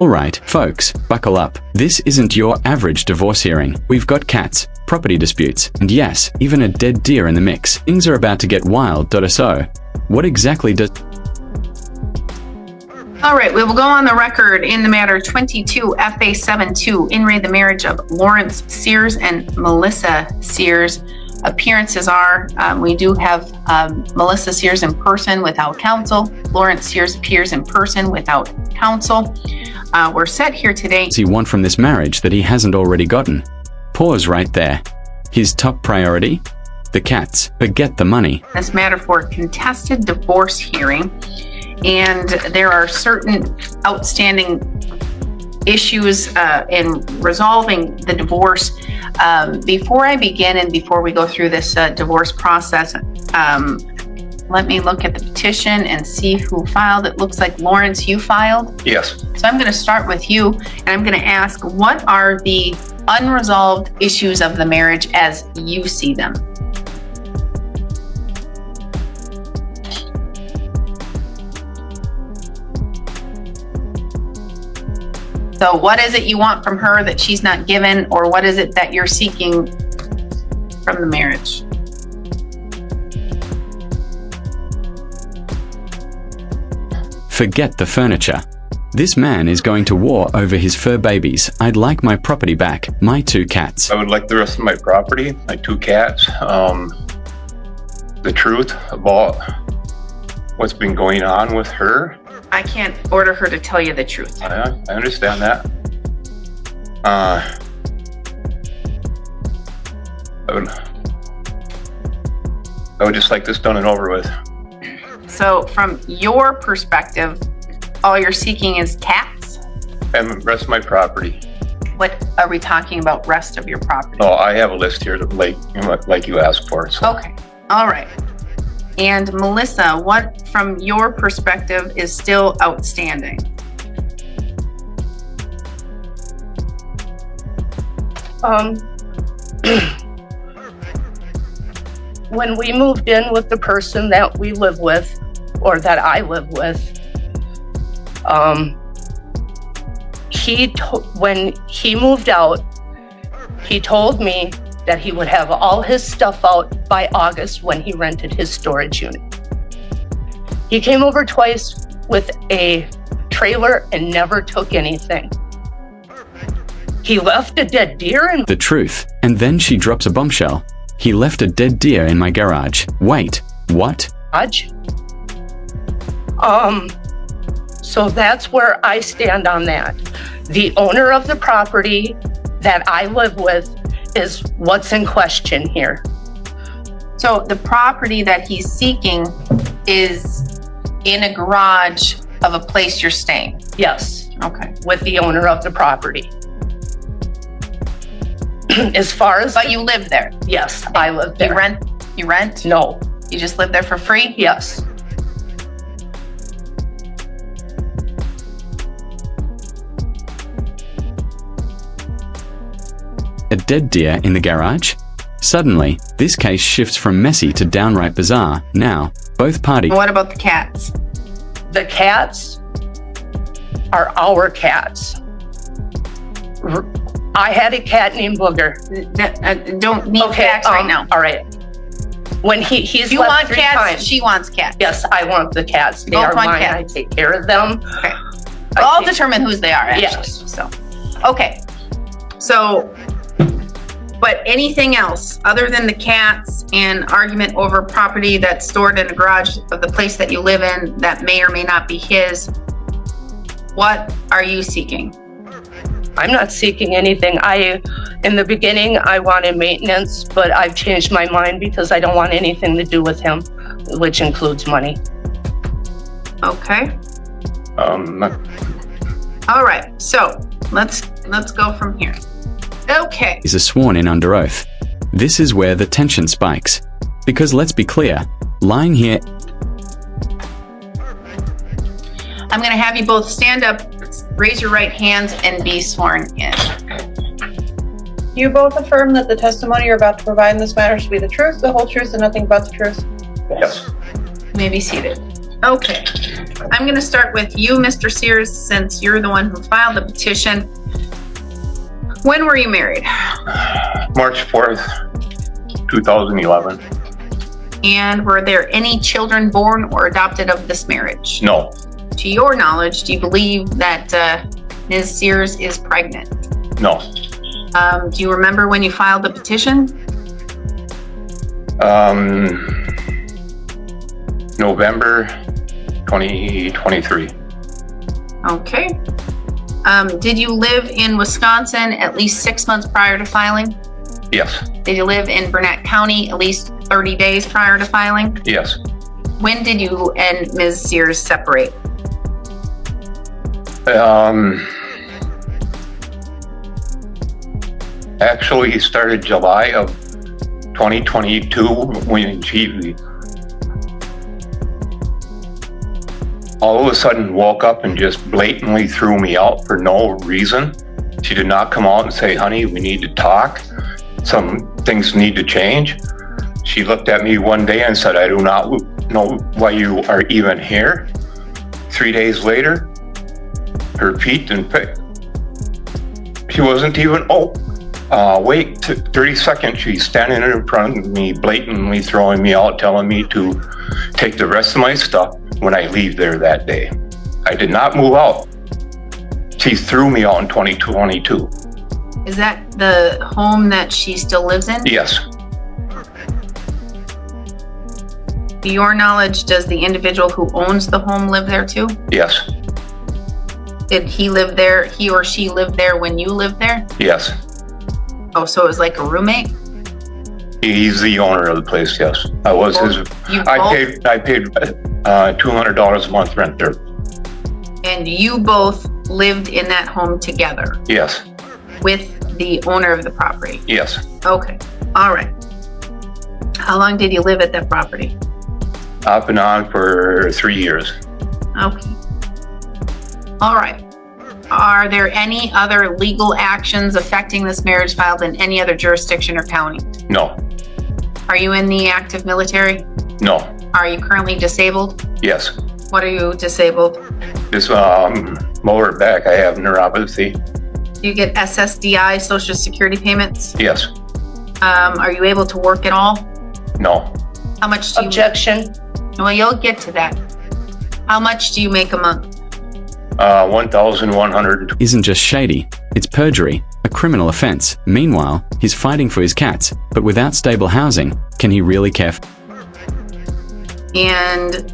Alright, folks, buckle up. This isn't your average divorce hearing. We've got cats, property disputes, and yes, even a dead deer in the mix. Things are about to get wild. So, what exactly does... All right, we will go on the record in the matter 22 FA72, in re the marriage of Lawrence Sears and Melissa Sears. Appearances are, we do have Melissa Sears in person without counsel. Lawrence Sears appears in person without counsel. We're set here today. Does he want from this marriage that he hasn't already gotten? Pause right there. His top priority? The cats. Forget the money. This matter for contested divorce hearing, and there are certain outstanding issues in resolving the divorce. Before I begin and before we go through this divorce process, let me look at the petition and see who filed. It looks like Lawrence, you filed? Yes. So I'm going to start with you, and I'm going to ask, what are the unresolved issues of the marriage as you see them? So what is it you want from her that she's not given, or what is it that you're seeking from the marriage? Forget the furniture. This man is going to war over his fur babies. I'd like my property back, my 2 cats. I would like the rest of my property, my 2 cats, the truth about what's been going on with her. I can't order her to tell you the truth. I understand that. I would just like this done and over with. So from your perspective, all you're seeking is cats? And the rest of my property. What are we talking about, rest of your property? Oh, I have a list here like you asked for. So. Okay, all right. And Melissa, what from your perspective is still outstanding? When we moved in with the person that we live with, or that I live with, when he moved out, he told me that he would have all his stuff out by August when he rented his storage unit. He came over twice with a trailer and never took anything. He left a dead deer in... The truth. And then she drops a bombshell. He left a dead deer in my garage. Wait, what? Garage? So that's where I stand on that. The owner of the property that I live with is what's in question here. So the property that he's seeking is in a garage of a place you're staying? Yes. Okay. With the owner of the property. As far as... But you live there? Yes, I live there. You rent? No. You just live there for free? Yes. A dead deer in the garage? Suddenly, this case shifts from messy to downright bizarre. Now, both parties... What about the cats? The cats are our cats. I had a cat named Booger. Don't need facts right now. All right. When he's you left want 3 cats, times. She wants cats. Yes, I want the cats. They Both are want mine. cats. I take care of them. Okay. I'll determine whose they are, actually. Yes. So, okay. So, but anything else other than the cats and argument over property that's stored in the garage of the place that you live in that may or may not be his, what are you seeking? I'm not seeking anything. In the beginning, I wanted maintenance, but I've changed my mind because I don't want anything to do with him, which includes money. Okay. All right. So let's go from here. Okay. Is sworn in under oath. This is where the tension spikes. Because let's be clear, lying here... I'm going to have you both stand up, raise your right hands, and be sworn in. Do you both affirm that the testimony you're about to provide in this matter should be the truth, the whole truth, and nothing but the truth? Yes. You may be seated. Okay. I'm going to start with you, Mr. Sears, since you're the one who filed the petition. When were you married? March 4th, 2011. And were there any children born or adopted of this marriage? No, To your knowledge, do you believe that Ms. Sears is pregnant? no. Do you remember when you filed the petition? November 2023. Okay. Did you live in Wisconsin at least 6 months prior to filing? Yes, Did you live in Burnett County at least 30 days prior to filing? yes. When did you and Ms. Sears separate? Actually, he started July of 2022 when she all of a sudden woke up and just blatantly threw me out for no reason. She did not come out and say, honey, we need to talk. Some things need to change. She looked at me one day and said, I do not know why you are even here. 3 days later, repeat and pick. She wasn't even, wait 30 seconds. She's standing in front of me, blatantly throwing me out, telling me to take the rest of my stuff when I leave there that day. I did not move out. She threw me out in 2022. Is that the home that she still lives in? Yes, To your knowledge, does the individual who owns the home live there too? yes, Did he live there, he or she lived there when you lived there? yes. Oh, so it was like a roommate? He's the owner of the place, yes. I was his, You I both, paid $200 a month rent there. and you both lived in that home together Yes, with the owner of the property? yes. Okay, all right. How long did you live at that property? Off and on for 3 years. Okay. All right. Are there any other legal actions affecting this marriage filed in any other jurisdiction or county? No, Are you in the active military? no, Are you currently disabled? yes. What are you disabled? This lower back, I have neuropathy. Do you get SSDI, Social Security payments? Yes, Are you able to work at all? no. How much do you? Objection. Well, you'll get to that. How much do you make a month? 1,100. Isn't just shady, it's perjury, a criminal offense. Meanwhile, he's fighting for his cats, but without stable housing, can he really care? And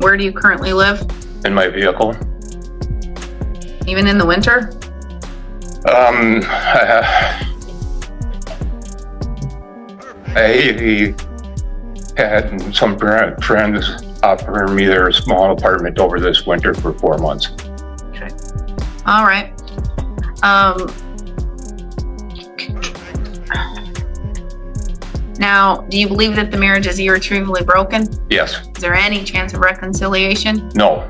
where do you currently live? In my vehicle. Even in the winter? I had some friends offer me their small apartment over this winter for 4 months. Okay. All right. Now, do you believe that the marriage is irretrievably broken? Yes, Is there any chance of reconciliation? no,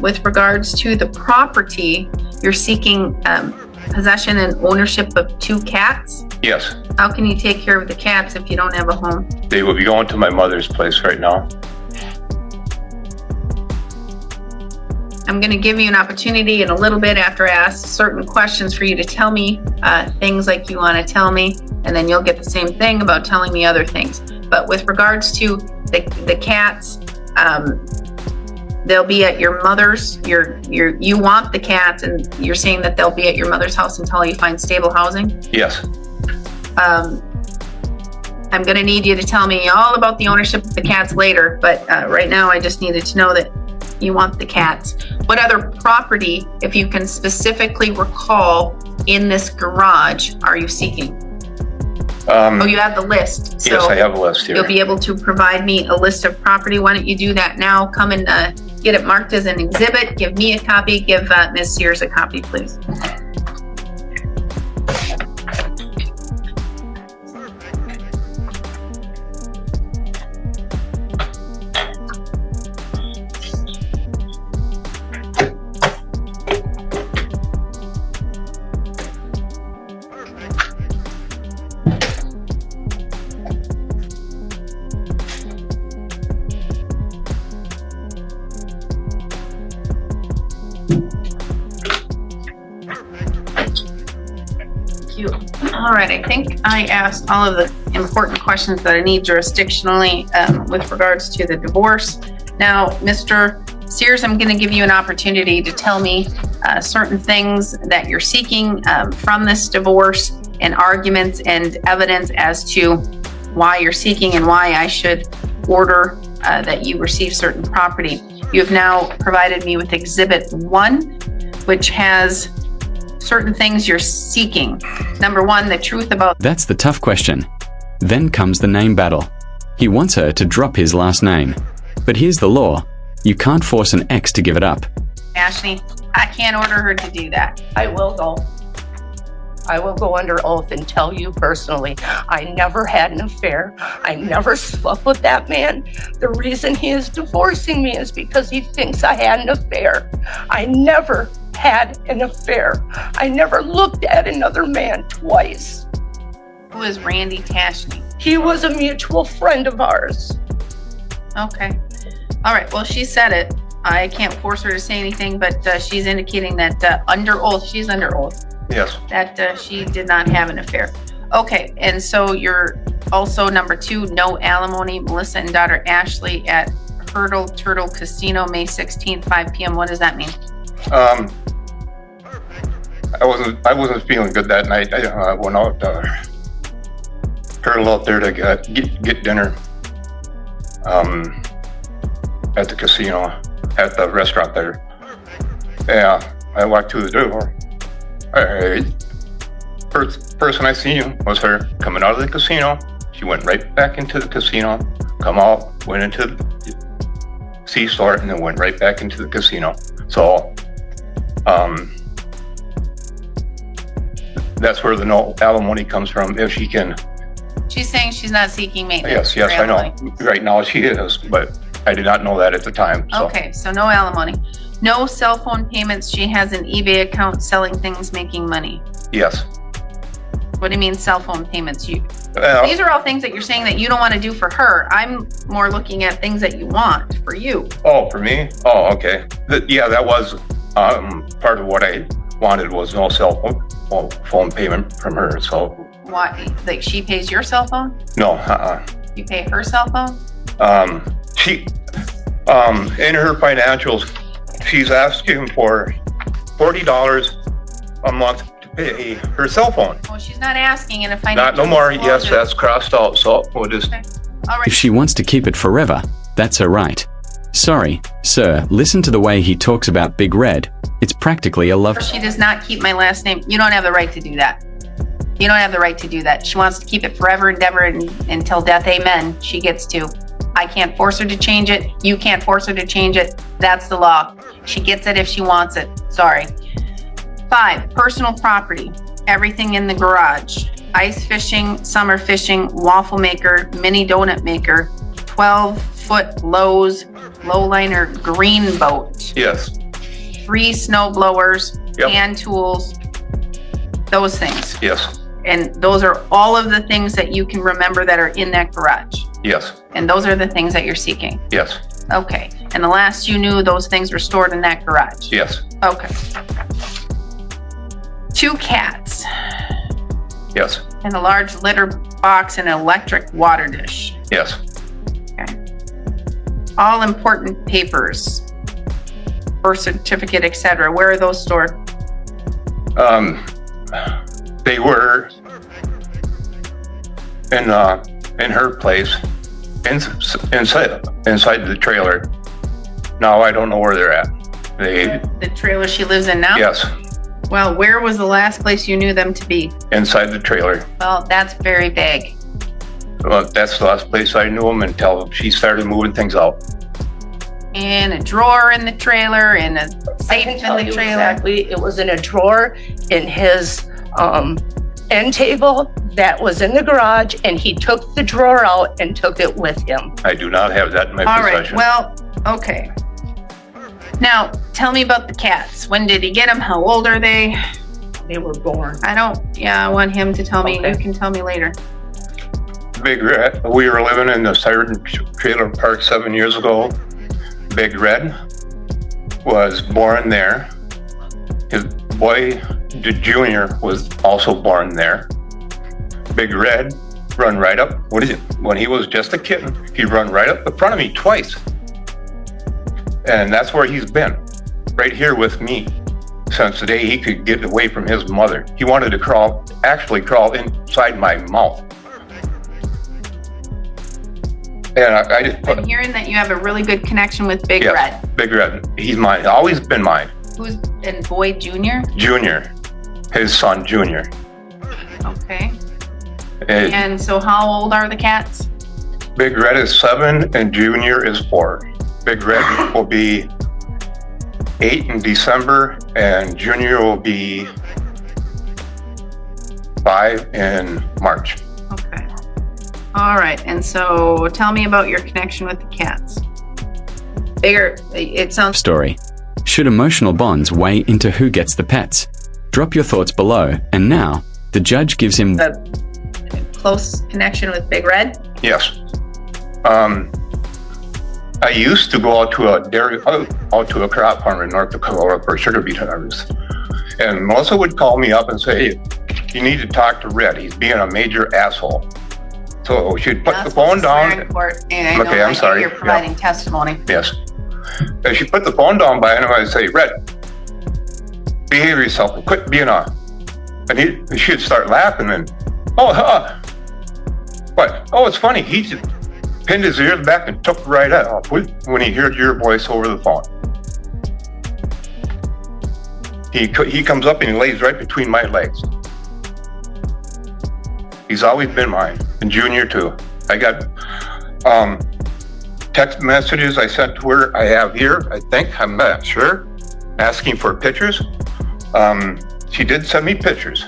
With regards to the property, you're seeking possession and ownership of 2 cats? yes. How can you take care of the cats if you don't have a home? They will be going to my mother's place right now. I'm going to give you an opportunity in a little bit after I ask certain questions for you to tell me things like you want to tell me, and then you'll get the same thing about telling me other things. But with regards to the cats, they'll be at your mother's. You want the cats, and you're saying that they'll be at your mother's house until you find stable housing. Yes, I'm going to need you to tell me all about the ownership of the cats later, but right now I just needed to know that you want the cats. What other property, if you can specifically recall, in this garage are you seeking? Oh, you have the list. yes, So I have a list here. you'll be able to provide me a list of property. Why don't you do that now? Come and get it marked as an exhibit. Give me a copy. Give Ms. Sears a copy, please. Thank you. All right, I think I asked all of the important questions that I need jurisdictionally with regards to the divorce. Now, Mr. Sears, I'm going to give you an opportunity to tell me certain things that you're seeking from this divorce and arguments and evidence as to why you're seeking and why I should order that you receive certain property. You have now provided me with Exhibit 1, which has certain things you're seeking. Number 1, the truth about... That's the tough question. Then comes the name battle. He wants her to drop his last name. But here's the law. You can't force an ex to give it up. Ashley, I can't order her to do that. I will go. I will go under oath and tell you personally, I never had an affair. I never slept with that man. The reason he is divorcing me is because he thinks I had an affair. I never had an affair. I never looked at another man twice. Who is Randy Tashney? He was a mutual friend of ours. Okay. All right. Well, she said it. I can't force her to say anything, but she's indicating that under oath, she's under oath, Yes, that she did not have an affair. Okay. And so you're also number 2, no alimony, Melissa and daughter Ashley at Hurdle Turtle Casino, May 16th, 5 p.m. What does that mean? I wasn't feeling good that night. I went out, Hurdle out there to get dinner. At the casino, at the restaurant there. Yeah, I walked through the door. All right. First person I seen was her coming out of the casino. She went right back into the casino, come out, went into the C-store, and then went right back into the casino. So, that's where the no alimony comes from. If she can. She's saying she's not seeking maintenance. Yes, for I know. alimony. Right now she is, but I did not know that at the time. So. Okay, so no alimony. No cell phone payments. She has an eBay account selling things, making money. Yes. What do you mean cell phone payments? These are all things that you're saying that you don't want to do for her. I'm more looking at things that you want for you. Oh, for me? Oh, okay. Yeah, that was part of what I wanted was no cell phone payment from her. So Why? Like she pays your cell phone? no, You pay her cell phone? She in her financials, she's asking for $40 a month to pay her cell phone. Well, she's not asking in a financial. Not no more. Yes, disclosure. that's crossed out. So we'll just. Okay. All right. If she wants to keep it forever, that's her right. Sorry, sir, listen to the way he talks about Big Red. It's practically a love... She does not keep my last name. You don't have the right to do that. You don't have the right to do that. She wants to keep it forever and ever until death, amen. She gets to. I can't force her to change it. You can't force her to change it. That's the law. She gets it if she wants it. Sorry. 5, personal property. Everything in the garage. Ice fishing, summer fishing, waffle maker, mini donut maker, 12-foot Lowe's lowliner green boat. Yes. 3 snow blowers, Yep. hand tools, those things. Yes. And those are all of the things that you can remember that are in that garage. Yes. And those are the things that you're seeking. Yes. Okay. And the last you knew, those things were stored in that garage. Yes. Okay. 2 cats Yes. and a large litter box and an electric water dish. Yes. All important papers, birth certificate, etc. Where are those stored? They were in her place, inside the trailer. Now I don't know where they're at. The trailer she lives in now? Yes, Well, where was the last place you knew them to be? inside the trailer. Well, that's very vague. Well, that's the last place I knew them until she started moving things out. In a drawer in the trailer, in a I safe can in tell the you trailer. exactly. It was in a drawer in his end table that was in the garage, and he took the drawer out and took it with him. I do not have that in my All right. possession. Well, okay. Now, tell me about the cats. When did he get them? How old are they? They were born. I want him to tell me. Okay. You can tell me later. Big Red, we were living in the Siren Trailer Park 7 years ago. Big Red was born there. His boy Junior was also born there. Big Red run right up. What is it? When he was just a kitten, he run right up in front of me twice. And that's where he's been, right here with me, since the day he could get away from his mother. He wanted to actually crawl inside my mouth. And I just I'm hearing that you have a really good connection with Big Red. Big Red. He's mine, always been mine. Who's, and boy, Junior? Junior, his son, Junior. Okay. And so how old are the cats? Big Red is 7 and Junior is 4. Big Red will be 8 in December and Junior will be 5 in March. Okay. All right. And so tell me about your connection with the cats. It sounds... Story. Should emotional bonds weigh into who gets the pets? Drop your thoughts below. And now, the judge gives him a close connection with Big Red? Yes. I used to go out to a crop farm in North Dakota for sugar beet harvest. And Melissa would call me up and say, hey, you need to talk to Red. He's being a major asshole. So she'd put the phone down. Okay, I'm sorry. You're providing testimony. Yes. And she'd put the phone down by him and I'd say, Red, behave yourself and quit being a... And she'd start laughing and, what? Oh, it's funny. He just pinned his ears back and took right off when he heard your voice over the phone. He comes up and he lays right between my legs. He's always been mine, and Junior too. I got text messages I sent to her. I have here, I think, I'm not sure, asking for pictures. She did send me pictures.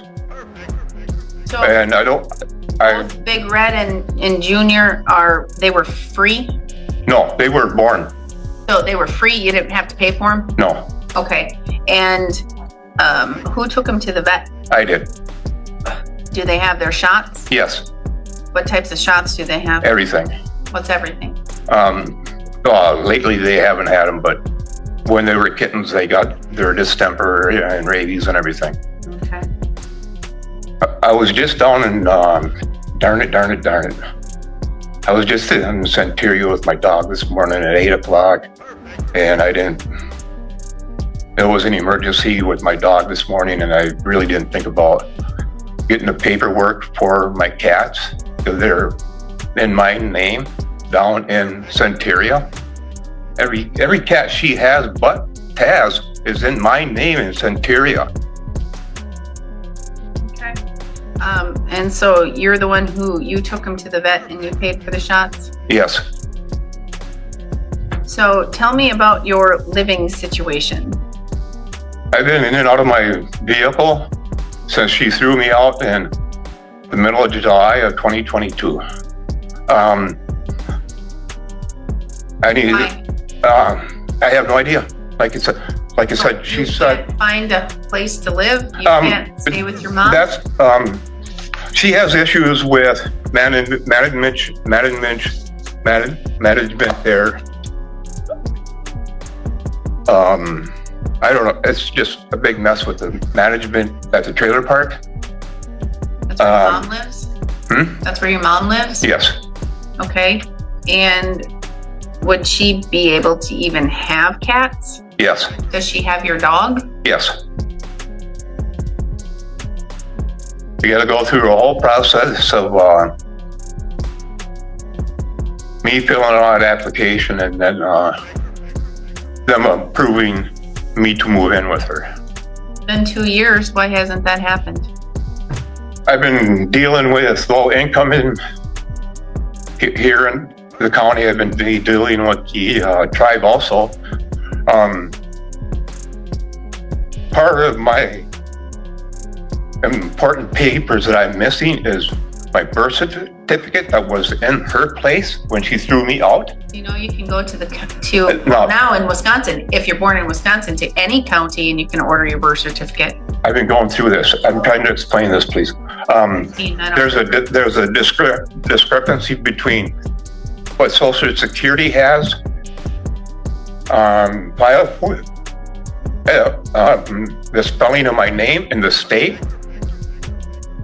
So, and both Big Red and Junior they were free? No, they were born. So they were free, you didn't have to pay for them? No. Okay, and who took them to the vet? I did. Do they have their shots? Yes. What types of shots do they have? Everything. What's everything? Lately they haven't had them, but when they were kittens, they got their distemper and rabies and everything. Okay. I was just down in, darn it. I was just in Centuria with my dog this morning at 8 o'clock, and there was an emergency with my dog this morning, and I really didn't think about getting the paperwork for my cats, because they're in my name down in Centuria. Every cat she has but Taz is in my name in Centuria. Okay. And so you're the one you took them to the vet and you paid for the shots? Yes. So tell me about your living situation. I've been in and out of my vehicle since she threw me out in the middle of July of 2022. I have no idea. Like I said, she said, you can't find a place to live. You can't stay with your mom. She has issues with management there. I don't know. It's just a big mess with the management at the trailer park. That's where your mom lives? That's where your mom lives? Yes. Okay. And would she be able to even have cats? Yes. Does she have your dog? Yes. You got to go through a whole process of me filling out an application and then them approving me to move in with her. Been 2 years. Why hasn't that happened? I've been dealing with low income here in the county. I've been dealing with the tribe also. Part of my important papers that I'm missing is my birth certificate that was in her place when she threw me out. You know, you can go now in Wisconsin, if you're born in Wisconsin, to any county and you can order your birth certificate. I've been going through this. I'm trying to explain this, please. There's a discrepancy between what Social Security has filed The spelling of my name in the state,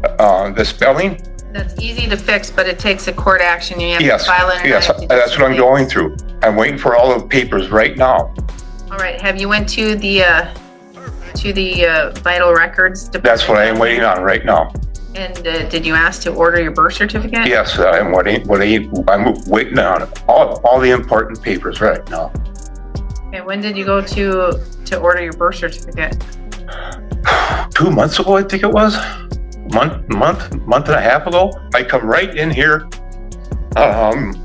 the spelling. That's easy to fix, but it takes a court action. You have Yes, to file it. yes, that's what I'm going through. I'm waiting for all the papers right now. All right. Have you went to the vital rerecords department? That's what I am waiting on right now. And did you ask to order your birth certificate? Yes, I'm waiting on all the important papers right now. Okay. When did you go to order your birth certificate? 2 months ago, I think it was. Month and a half ago. I come right in here,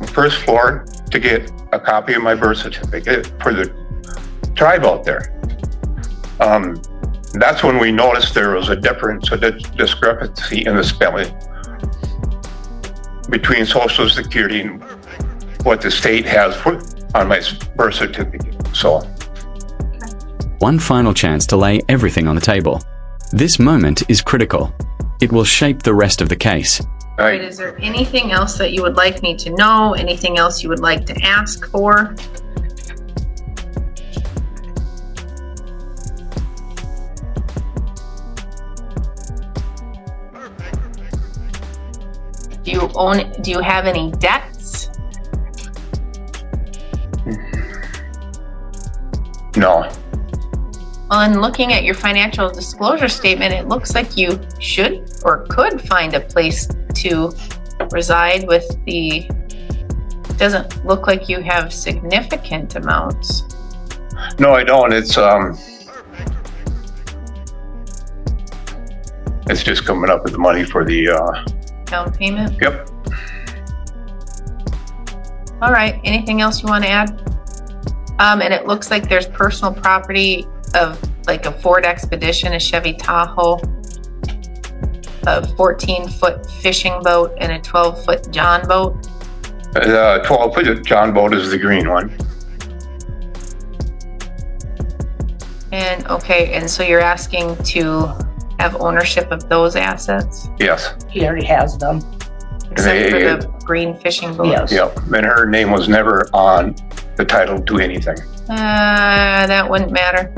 first floor, to get a copy of my birth certificate for the tribe out there. That's when we noticed there was a difference, a discrepancy in the spelling between Social Security and what the state has on my birth certificate. So, One final chance to lay everything on the table. This moment is critical. It will shape the rest of the case. All right. Is there anything else that you would like me to know? Anything else you would like to ask for? Do you have any debts? no. On looking at your financial disclosure statement, it looks like you should or could find a place to reside with the, doesn't look like you have significant amounts. No, I don't. It's just coming up with the money for the, Down payment? yep. All right, anything else you want to add? And it looks like there's personal property of like a Ford Expedition, a Chevy Tahoe, a 14-foot fishing boat, and a 12-foot John boat. The 12-foot John boat is the green one. And okay, and so you're asking to have ownership of those assets? Yes. He already has them. Except for the green fishing boat? Yes. Yep. And her name was never on the title to anything. That wouldn't matter.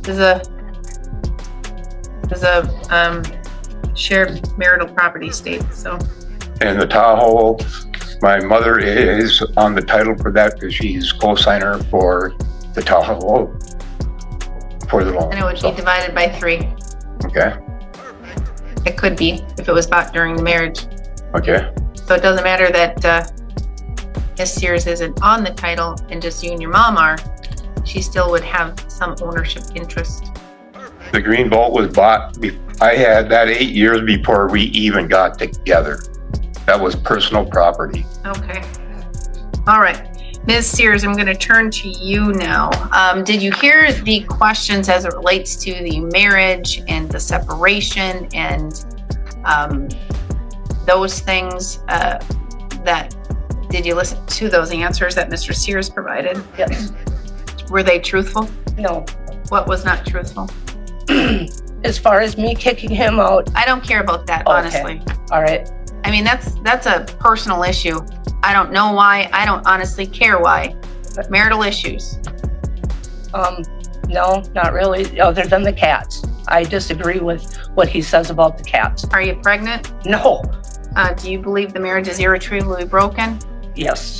There's a shared marital property state, so. And the Tahoe, my mother is on the title for that because she's co-signer for the Tahoe for the loan. And it would be divided by 3. Okay. It could be, if it was bought during the marriage. Okay. So it doesn't matter that Miss Sears isn't on the title and just you and your mom are, she still would have some ownership interest. The green boat was bought, I had that 8 years before we even got together. That was personal property. Okay. All right. Ms. Sears, I'm going to turn to you now. Did you hear the questions as it relates to the marriage and the separation and those things did you listen to those answers that Mr. Sears provided? Yes. Were they truthful? No. What was not truthful? As far as me kicking him out, I don't care about that, honestly. all right. I mean, that's a personal issue. I don't know why. I don't honestly care why. Marital issues. No, not really, other than the cats. I disagree with what he says about the cats. Are you pregnant? No. Do you believe the marriage is irretrievably broken? Yes.